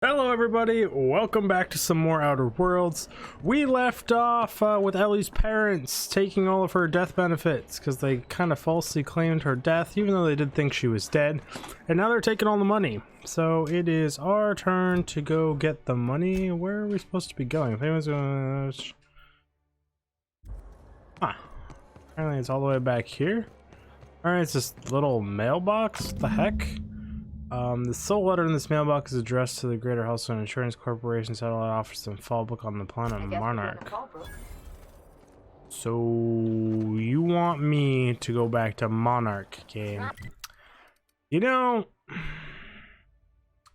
Hello everybody, welcome back to some more Outer Worlds. We left off with Ellie's parents taking all of her death benefits because they kind of falsely claimed her death even though they did think she was dead, and now they're taking all the money. So it is our turn to go get the money. Where are we supposed to be going? If anyone's gonna... apparently it's all the way back here. Alright, it's this little mailbox. What the heck? The sole letter in this mailbox is addressed to the Greater Halcyon Insurance Corporation Satellite Office in Fallbook on the planet Monarch. So you want me to go back to Monarch, game? You know,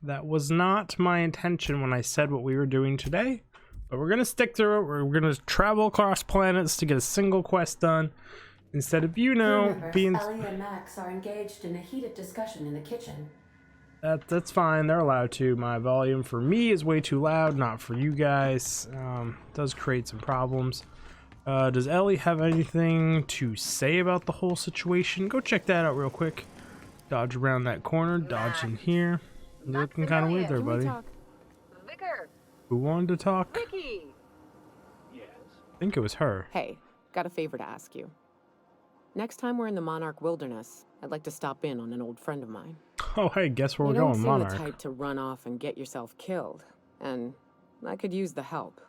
that was not my intention when I said what we were doing today, but we're gonna stick to it. We're gonna travel across planets to get a single quest done instead of, you know, being... Ellie and Max are engaged in a heated discussion in the kitchen. That's fine, they're allowed to. My volume for me is way too loud, not for you guys. Does create some problems. Does Ellie have anything to say about the whole situation? Go check that out real quick. Dodge around that corner, dodge in here. You're looking kind of weird there, buddy. Vicar. Who wanted to talk? Vicky. Yes. I think it was her. Hey, got a favor to ask you. Next time we're in the Monarch Wilderness, I'd like to stop in on an old friend of mine. Oh, hey, guess where we're you going, don't seem Monarch. the type to run off and get yourself killed, and I could use the help.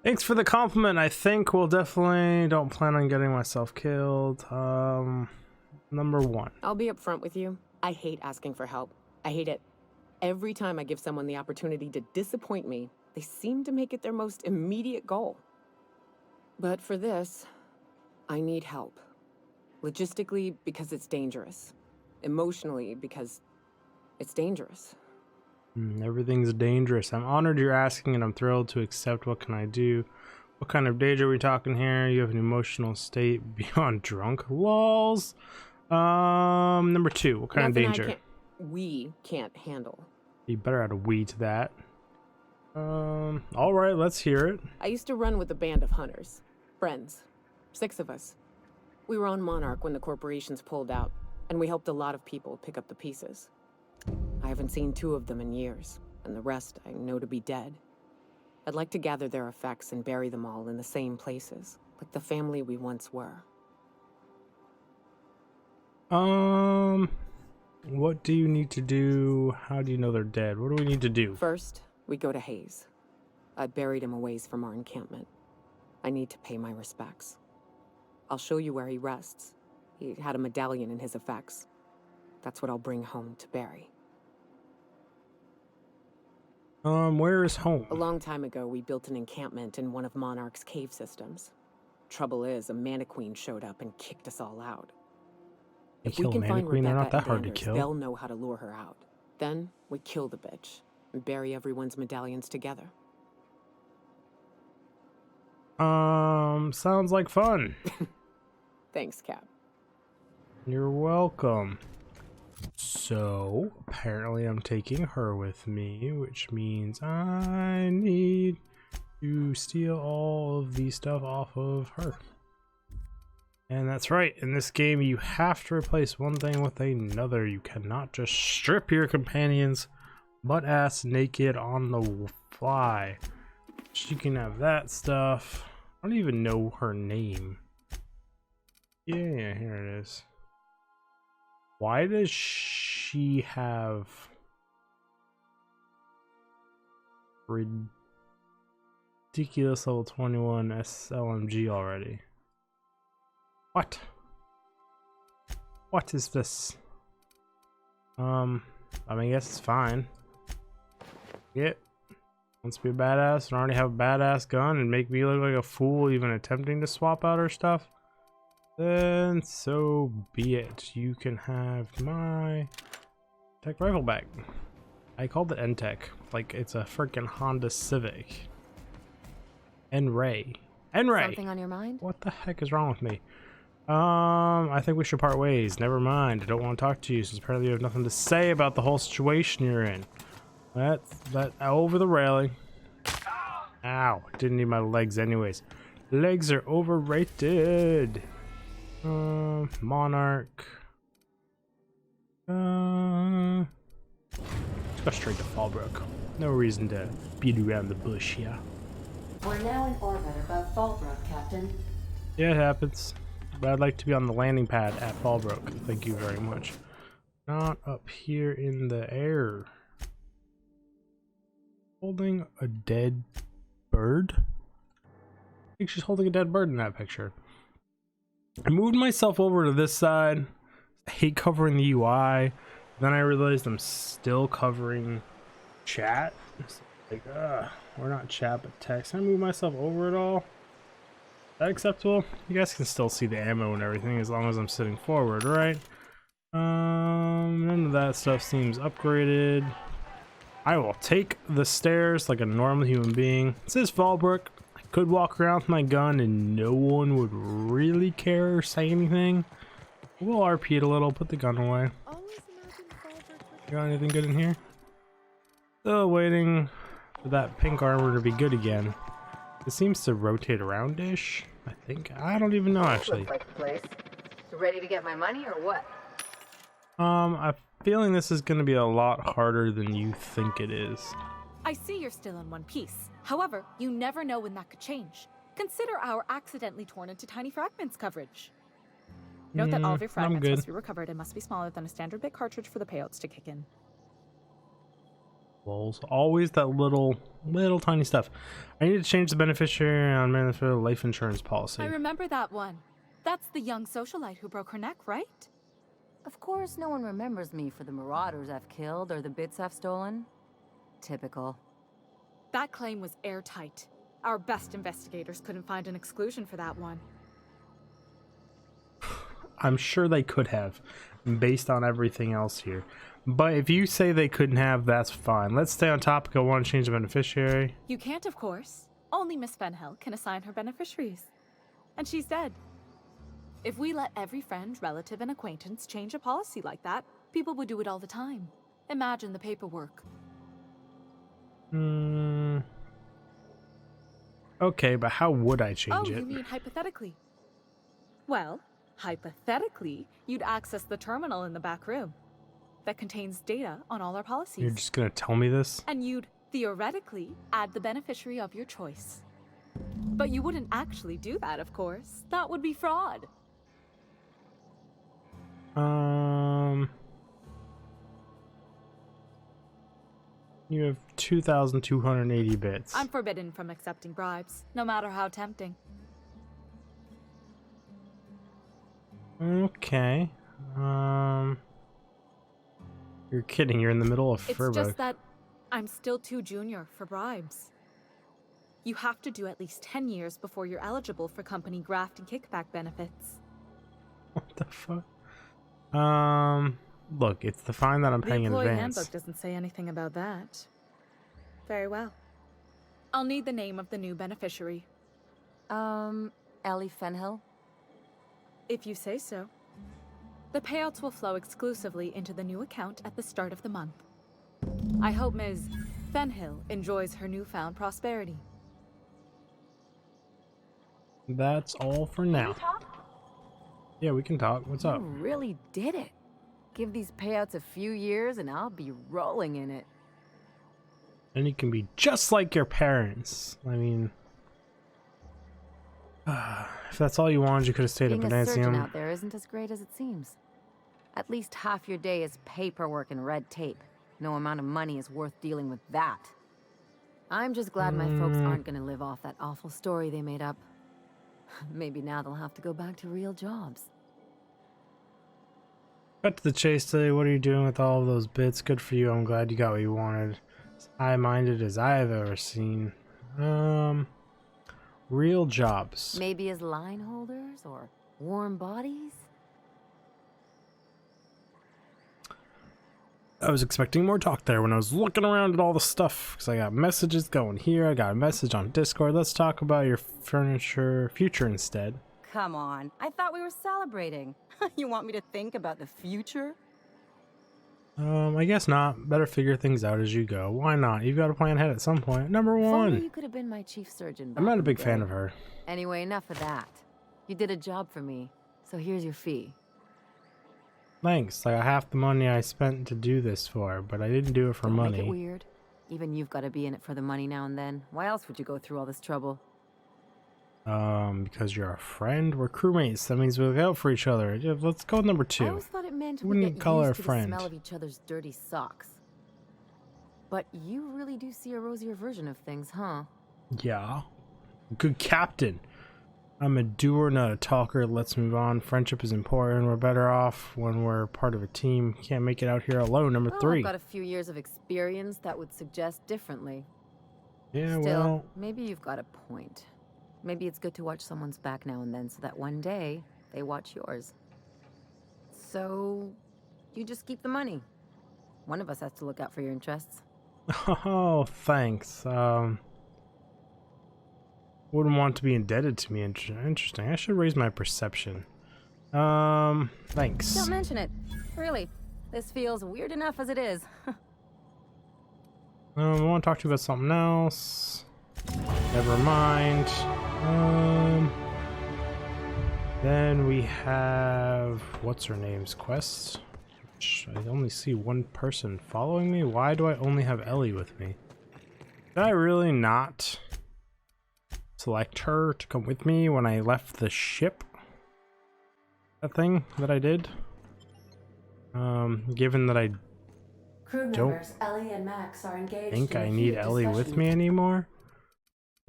Thanks for the compliment. I think we'll definitely don't plan on getting myself killed. Number one. I'll be upfront with you. I hate asking for help. I hate it. Every time I give someone the opportunity to disappoint me, they seem to make it their most immediate goal. But for this, I need help. Logistically, because it's dangerous. Emotionally, because it's dangerous. Everything's dangerous. I'm honored you're asking, and I'm thrilled to accept. What can I do? What kind of danger are we talking here? You have an emotional state beyond drunk. Lols. Number two. What kind of danger? We can't handle. You better add a we to that. All right, let's hear it. I used to run with a band of hunters. Friends. 6 of us. We were on Monarch when the corporations pulled out, and we helped a lot of people pick up the pieces. I haven't seen 2 of them in years, and the rest I know to be dead. I'd like to gather their effects and bury them all in the same places, like the family we once were. What do you need to do? How do you know they're dead? What do we need to do? First, we go to Hayes. I buried him a ways from our encampment. I need to pay my respects. I'll show you where he rests. He had a medallion in his effects. That's what I'll bring home to Barry. Where is home? A long time ago, we built an encampment in one of Monarch's cave systems. Trouble is, a Mannequin showed up and kicked us all out. If we can find Rebecca, they're not that and hard to Anders, kill. they'll know how to lure her out. Then, we kill the bitch and bury everyone's medallions together. Sounds like fun. Thanks, Cap. You're welcome. So, apparently I'm taking her with me, which means I need to steal all of the stuff off of her. And that's right, in this game you have to replace one thing with another. You cannot just strip your companions butt-ass naked on the fly. She can have that stuff. I don't even know her name. Yeah, here it is. Why does she have ridiculous level 21 SLMG already? What? What is this? I mean, I guess it's fine. Yeah. Wants to be a badass and already have a badass gun and make me look like a fool even attempting to swap out her stuff, then so be it. You can have my tech rifle back. I called it N-Tech like it's a freaking Honda Civic. N-Ray. N-Ray! Something on your mind? What the heck is wrong with me? I think we should part ways. Never mind. I don't want to talk to you since apparently you have nothing to say about the whole situation you're in. That over the railing. Ow, didn't need my legs anyways. Legs are overrated. Monarch. Let's go straight to Fallbrook. No reason to beat around the bush here. We're now in orbit above Fallbrook, Captain. Yeah, it happens. But I'd like to be on the landing pad at Fallbrook. Thank you very much. Not up here in the air. Holding a dead bird? I think she's holding a dead bird in that picture. I moved myself over to this side. I hate covering the UI. Then I realized I'm still covering chat. It's like, we're not chat but text. I move myself over it all. Is that acceptable? You guys can still see the ammo and everything as long as I'm sitting forward, right? None of that stuff seems upgraded. I will take the stairs like a normal human being. It says Fallbrook. I could walk around with my gun and no one would really care or say anything. We'll RP it a little, put the gun away. You got anything good in here? Still waiting for that pink armor to be good again. It seems to rotate around-ish, I think. I don't even know, actually. Looks like the place. Ready to get my money or what? I'm feeling this is going to be a lot harder than you think it is. I see you're still in one piece. However, you never know when that could change. Consider our accidentally torn into tiny fragments coverage. Note that all of your fragments must be recovered and must be smaller than a standard bit cartridge for the payouts to kick in. Lulz. Always that little tiny stuff. I need to change the beneficiary on Manifest life insurance policy. I remember that one. That's the young socialite who broke her neck, right? Of course, no one remembers me for the marauders I've killed or the bits I've stolen. Typical. That claim was airtight. Our best investigators couldn't find an exclusion for that one. I'm sure they could have, based on everything else here. But if you say they couldn't have, that's fine. Let's stay on topic. I want to change the beneficiary. You can't, of course. Only Miss Fenhill can assign her beneficiaries. And she's dead. If we let every friend, relative, and acquaintance change a policy like that, people would do it all the time. Imagine the paperwork. Okay, but how would I change it? Oh, you mean hypothetically? Well, hypothetically, you'd access the terminal in the back room that contains data on all our policies. You're just gonna tell me this? And you'd, theoretically, add the beneficiary of your choice. But you wouldn't actually do that, of course. That would be fraud. You have 2,280 bits. I'm forbidden from accepting bribes, no matter how tempting. Okay. You're kidding. You're in the middle of It's just that I'm still too junior for bribes. You have to do at least 10 years before you're eligible for company graft and kickback benefits. What the fuck? Look, it's the fine that I'm paying in The employee advance. handbook doesn't say anything about that. Very well. I'll need the name of the new beneficiary. Ellie Fenhill? If you say so. The payouts will flow exclusively into the new account at the start of the month. I hope Ms. Fenhill enjoys her newfound prosperity. That's all for now. Yeah, we can talk. What's up? You really did it. Give these payouts a few years and I'll be rolling in it. And you can be just like your parents. I mean, if that's all you wanted, you could have stayed at Being a surgeon Benasium. out there isn't as great as it seems. At least half your day is paperwork and red tape. No amount of money is worth dealing with that. I'm just glad my folks aren't gonna live off that awful story they made up. Maybe now they'll have to go back to real jobs. Cut to the chase today. What are you doing with all of those bits? Good for you. I'm glad you got what you wanted. As high-minded as I have ever seen. Real jobs. Maybe as line holders or warm bodies? I was expecting more talk there when I was looking around at all the stuff, because I got messages going here, I got a message on Discord. Let's talk about your furniture future instead. Come on, I thought we were celebrating. You want me to think about the future? I guess not. Better figure things out as you go. Why not? You've got to plan ahead at some point. Number If only one. you could have been my chief surgeon. I'm back not in a the big fan day. of her. Anyway, enough of that. You did a job for me, so here's your fee. Thanks. Like half the money I spent to do this for, but I didn't do it for Don't money. make it weird. Even you've got to be in it for the money now and then. Why else would you go through all this trouble? Because you're a friend. We're crewmates. That means we look out for each other. Yeah, let's go with number I 2. always thought it meant we Wouldn't get call her used a to friend. the smell of each other's dirty socks. But you really do see a rosier version of things, huh? Yeah. Good captain. I'm a doer, not a talker. Let's move on. Friendship is important. We're better off when we're part of a team. Can't make it out here alone. Number Well, 3. I've got a few years of experience that would suggest differently. Yeah, Still, well, maybe you've got a point. Maybe it's good to watch someone's back now and then so that one day they watch yours. So, you just keep the money. One of us has to look out for your interests. oh, thanks. Wouldn't want to be indebted to me. Interesting. I should raise my perception. Thanks. Don't mention it. Really. This feels weird enough as it is. I want to talk to you about something else. Never mind. Then we have what's her name's quest. I only see one person following me. Why do I only have Ellie with me? Did I really not select her to come with me when I left the ship? That thing that I did. Given that I Crew don't members Ellie and Max are engaged think in I a need heated Ellie with discussion me in anymore.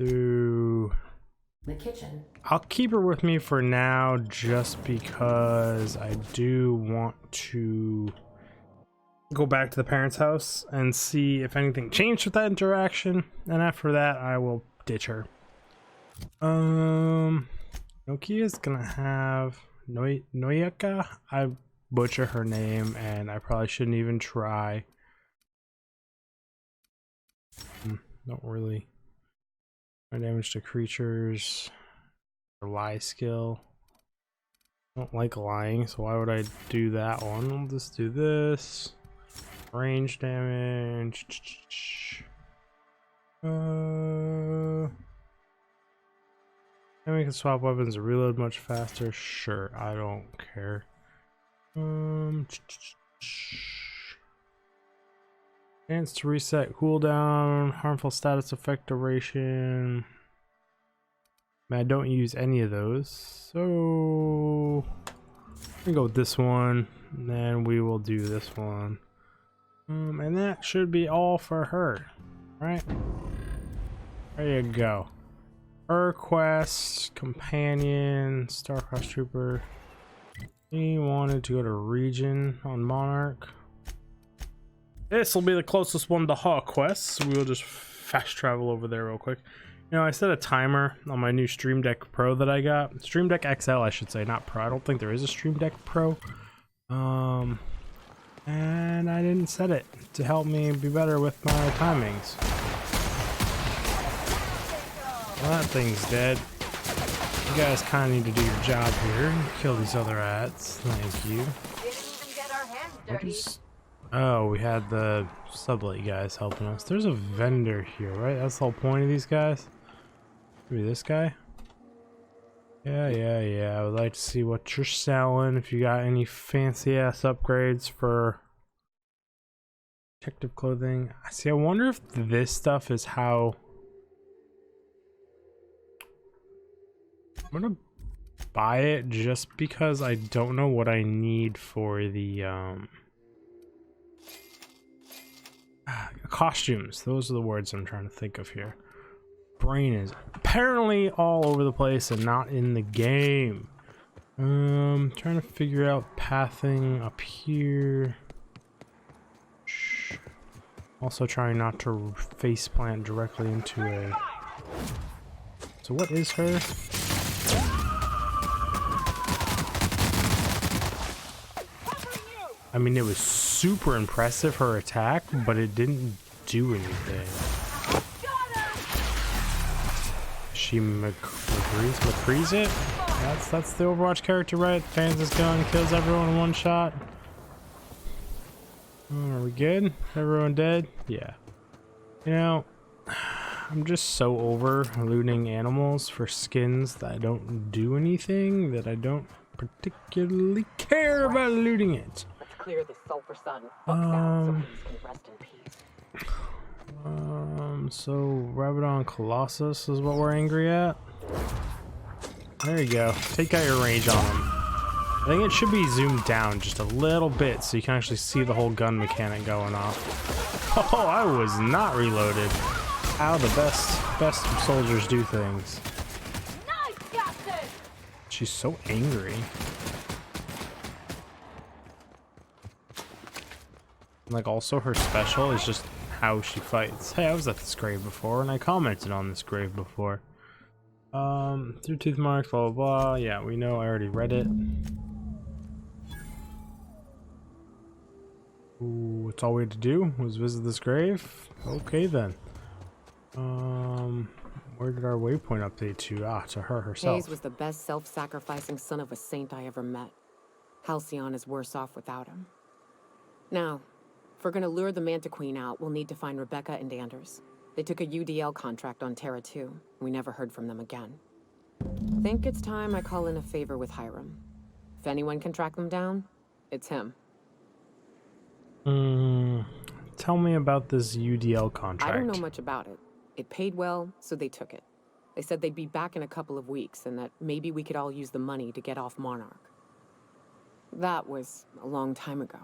So the kitchen. I'll keep her with me for now just because I do want to go back to the parents' house and see if anything changed with that interaction, and after that I will ditch her. Nokia's gonna have Noyaka. I butcher her name and I probably shouldn't even try. Don't really. My damage to creatures. Lie skill. Don't like lying, so why would I do that one? I'll just do this. Range damage. And we can swap weapons and reload much faster. Sure, I don't care. Chance to reset cooldown, harmful status effect duration. I don't use any of those, so I'm gonna go with this one, and then we will do this one. And that should be all for her, right? There you go. Her quest, companion, Star-Crossed Trooper. He wanted to go to region on Monarch. This will be the closest one to Hawk Quest, so we'll just fast travel over there real quick. You know, I set a timer on my new Stream Deck Pro that I got. Stream Deck XL, I should say, not Pro. I don't think there is a Stream Deck Pro. And I didn't set it to help me be better with my timings. Well, that thing's dead. You guys kind of need to do your job here. Kill these other rats. Thank you. Oh, we had the sublet guys helping us. There's a vendor here, right? That's the whole point of these guys. Maybe this guy? Yeah. I would like to see what you're selling. If you got any fancy ass upgrades for protective clothing. See, I wonder if this stuff is how... I'm gonna buy it just because I don't know what I need for the costumes. Those are the words I'm trying to think of here. Brain is apparently all over the place and not in the game. Trying to figure out pathing up here. Also trying not to face plant directly into a... So what is her? I mean, it was super impressive, her attack, but it didn't do anything. She McCree's it? That's the Overwatch character, right? Fans his gun, kills everyone in one shot. Are we good? Everyone dead? Yeah. You know, I'm just so over looting animals for skins that don't do anything, that I don't particularly care about looting it. Let's clear the sulfur sun. So peace can rest in peace. So Rabadon Colossus is what we're angry at. There you go. Take out your range on him. I think it should be zoomed down just a little bit so you can actually see the whole gun mechanic going off. Oh, I was not reloaded. How the best soldiers do things. Nice, Captain! She's so angry. Like, also her special is just how she fights. Hey, I was at this grave before and I commented on this grave before. Through tooth marks, blah blah blah. Yeah, we know, I already read it. Ooh, that's all we had to do was visit this grave? Okay then. Where did our waypoint update to? Ah, to her herself. Hayes was the best self-sacrificing son of a saint I ever met. Halcyon is worse off without him. Now, if we're gonna lure the Manta Queen out, we'll need to find Rebecca and Anders. They took a UDL contract on Terra 2. We never heard from them again. Think it's time I call in a favor with Hiram. If anyone can track them down, it's him. Tell me about this UDL contract. I don't know much about it. It paid well, so they took it. They said they'd be back in a couple of weeks and that maybe we could all use the money to get off Monarch. That was a long time ago.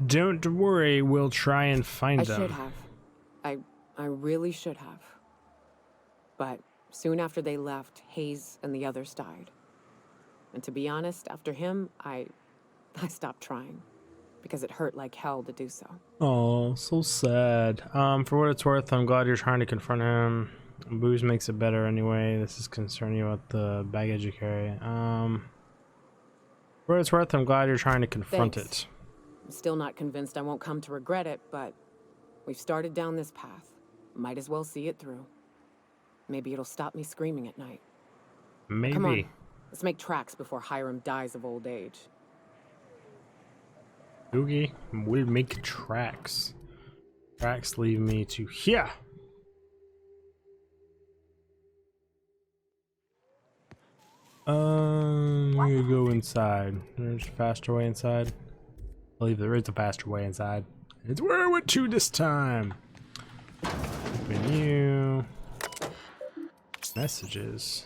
Don't worry, we'll try and find them. I should have. I really should have. But soon after they left, Hayes and the others died. And to be honest, after him, I stopped trying. Because it hurt like hell to do so. Oh, so sad. For what it's worth, I'm glad you're trying to confront him. Booze makes it better anyway. This is concerning about the baggage you carry. For what it's worth, I'm glad you're trying to confront it. I'm still not convinced I won't come to regret it, but we've started down this path. Might as well see it through. Maybe it'll stop me screaming at night. Maybe. Come on, let's make tracks before Hiram dies of old age. Oogie, we'll make tracks. Tracks lead me to here. I'm gonna go inside. There's a faster way inside. I believe there is a faster way inside. It's where I went to this time. Open you. Messages.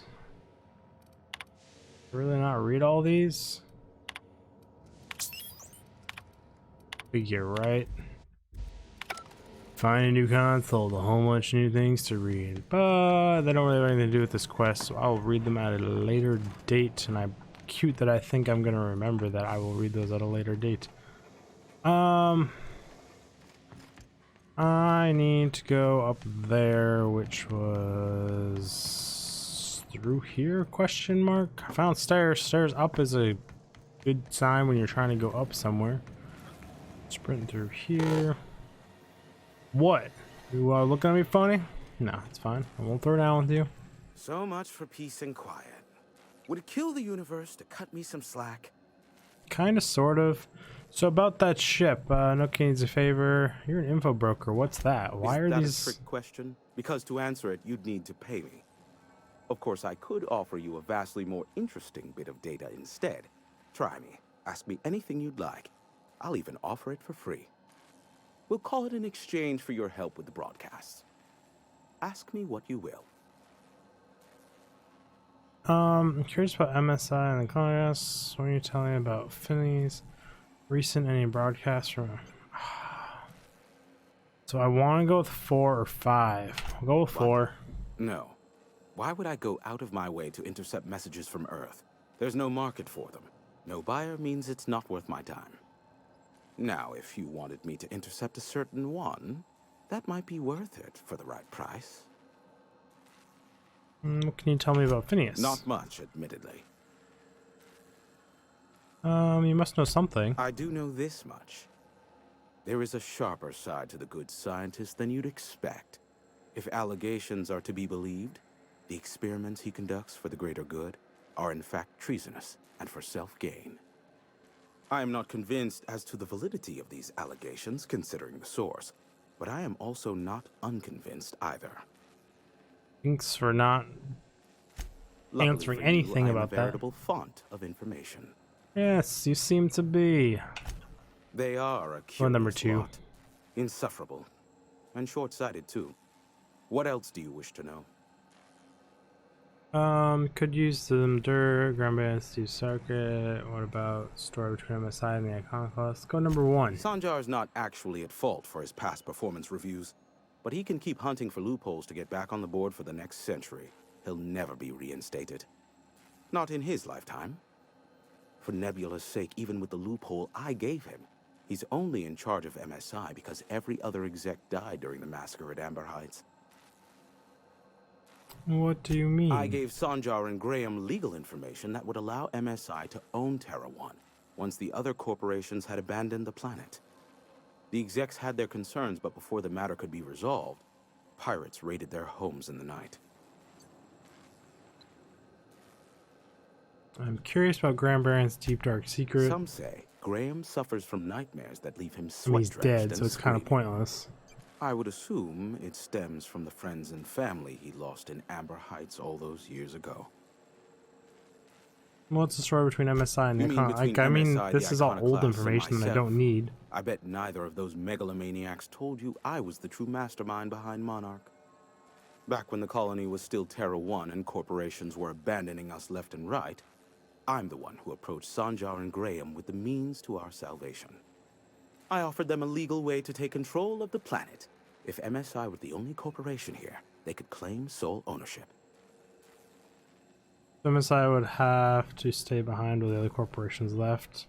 Really not read all these? Figure, right? Find a new console, a whole bunch of new things to read. But they don't really have anything to do with this quest, so I'll read them at a later date. And I'm cute that I think I'm gonna remember that I will read those at a later date. I need to go up there, which was through here, question mark. I found stairs. Stairs up is a good sign when you're trying to go up somewhere. Sprint through here. What? You looking at me funny? No, it's fine. I won't throw down with you. So much for peace and quiet. Would it kill the universe to cut me some slack? Kinda, sort of. So about that ship, Nookie needs a favor. You're an info broker. What's that? Why are these... Is that a trick question? Because to answer it, you'd need to pay me. Of course, I could offer you a vastly more interesting bit of data instead. Try me. Ask me anything you'd like. I'll even offer it for free. We'll call it an exchange for your help with the broadcasts. Ask me what you will. I'm curious about MSI and the colonists. What are you telling me about Finney's recent any broadcasts from? So I want to go with 4 or 5. I'll go with 4. No. Why would I go out of my way to intercept messages from Earth? There's no market for them. No buyer means it's not worth my time. Now, if you wanted me to intercept a certain one, that might be worth it for the right price. What can you tell me about Phineas? Not much, admittedly. You must know something. I do know this much. There is a sharper side to the good scientist than you'd expect. If allegations are to be believed, the experiments he conducts for the greater good are in fact treasonous and for self-gain. I am not convinced as to the validity of these allegations, considering the source, but I am also not unconvinced either. Thanks for not answering anything about a that. veritable font of information. Yes, you seem to be. They are a curious Well, number 2. lot. Insufferable. And short-sighted, too. What else do you wish to know? Could use them dirt, Grandbands do circuit. What about story between MSI and the Iconoclast? Go number 1. Sanjar's not actually at fault for his past performance reviews, but he can keep hunting for loopholes to get back on the board for the next century. He'll never be reinstated. Not in his lifetime. For Nebula's sake, even with the loophole I gave him, he's only in charge of MSI because every other exec died during the massacre at Amber Heights. What do you mean? I gave Sanjar and Graham legal information that would allow MSI to own Terra 1 once the other corporations had abandoned the planet. The execs had their concerns, but before the matter could be resolved, pirates raided their homes in the night. I'm curious about Graham Barron's deep dark secret. Some say Graham suffers from nightmares that leave him I mean, he's sweat-drenched dead, and so it's kind of screaming. pointless. I would assume it stems from the friends and family he lost in Amber Heights all those years ago. What's the story between MSI and the You mean Icon? between I mean, MSI, this the is all old Iconoclast, and information that I myself? don't need. I bet neither of those megalomaniacs told you I was the true mastermind behind Monarch. Back when the colony was still Terra 1 and corporations were abandoning us left and right, I'm the one who approached Sanjar and Graham with the means to our salvation. I offered them a legal way to take control of the planet. If MSI were the only corporation here, they could claim sole ownership. MSI would have to stay behind while the other corporations left.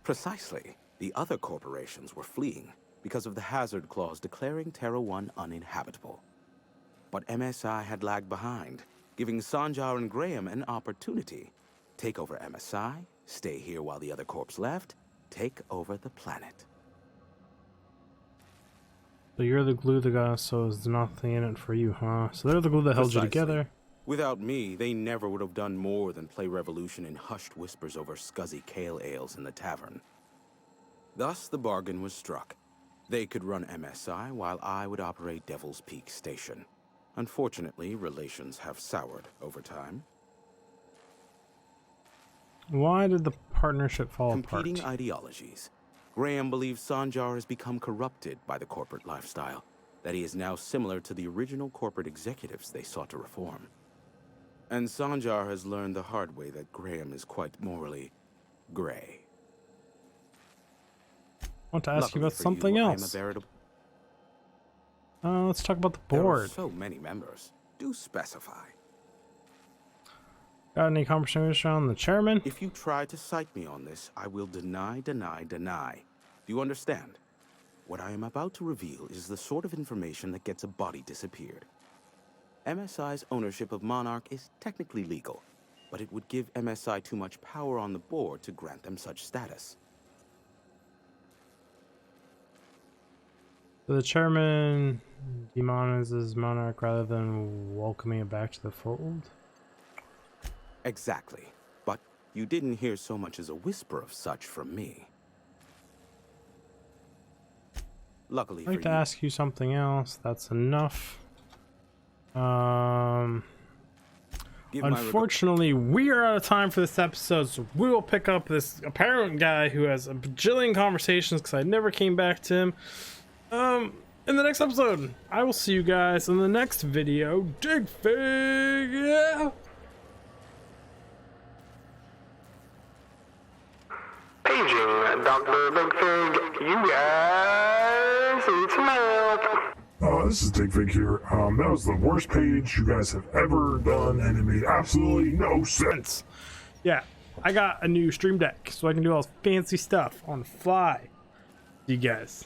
Precisely. The other corporations were fleeing because of the hazard clause declaring Terra 1 uninhabitable. But MSI had lagged behind, giving Sanjar and Graham an opportunity. Take over MSI, stay here while the other corps left, take over the planet. So you're the glue that got us, so there's nothing in it for you, huh? So they're the glue that held you Precisely. together. Without me, they never would have done more than play Revolution in hushed whispers over scuzzy kale ales in the tavern. Thus, the bargain was struck. They could run MSI while I would operate Devil's Peak Station. Unfortunately, relations have soured over time. Why did the partnership fall Competing apart? ideologies. Graham believes Sanjar has become corrupted by the corporate lifestyle, that he is now similar to the original corporate executives they sought to reform. And Sanjar has learned the hard way that Graham is quite morally gray. I want to ask you Luckily about for something you, I am a else. veritable... Let's talk about the There are board. so many members. Do specify. Got any conversation on the chairman? If you try to cite me on this, I will deny. Do you understand? What I am about to reveal is the sort of information that gets a body disappeared. MSI's ownership of Monarch is technically legal, but it would give MSI too much power on the board to grant them such status. So the chairman demonizes Monarch rather than welcoming it back to the fold? Exactly. But you didn't hear so much as a whisper of such from me. Luckily I'd for like to you, ask you something else. That's enough. give my Unfortunately, we are out of time for this episode, so we will pick up this apparent guy who has a bajillion conversations because I never came back to him. In the next episode, I will see you guys in the next video. Dig Fig! Yeah! Paging Dr. Big Fig, you guys, it's Milk. This is Dig Fig here. That was the worst page you guys have ever done, and it made absolutely no sense. Yeah, I got a new stream deck, so I can do all this fancy stuff on the fly. You guys.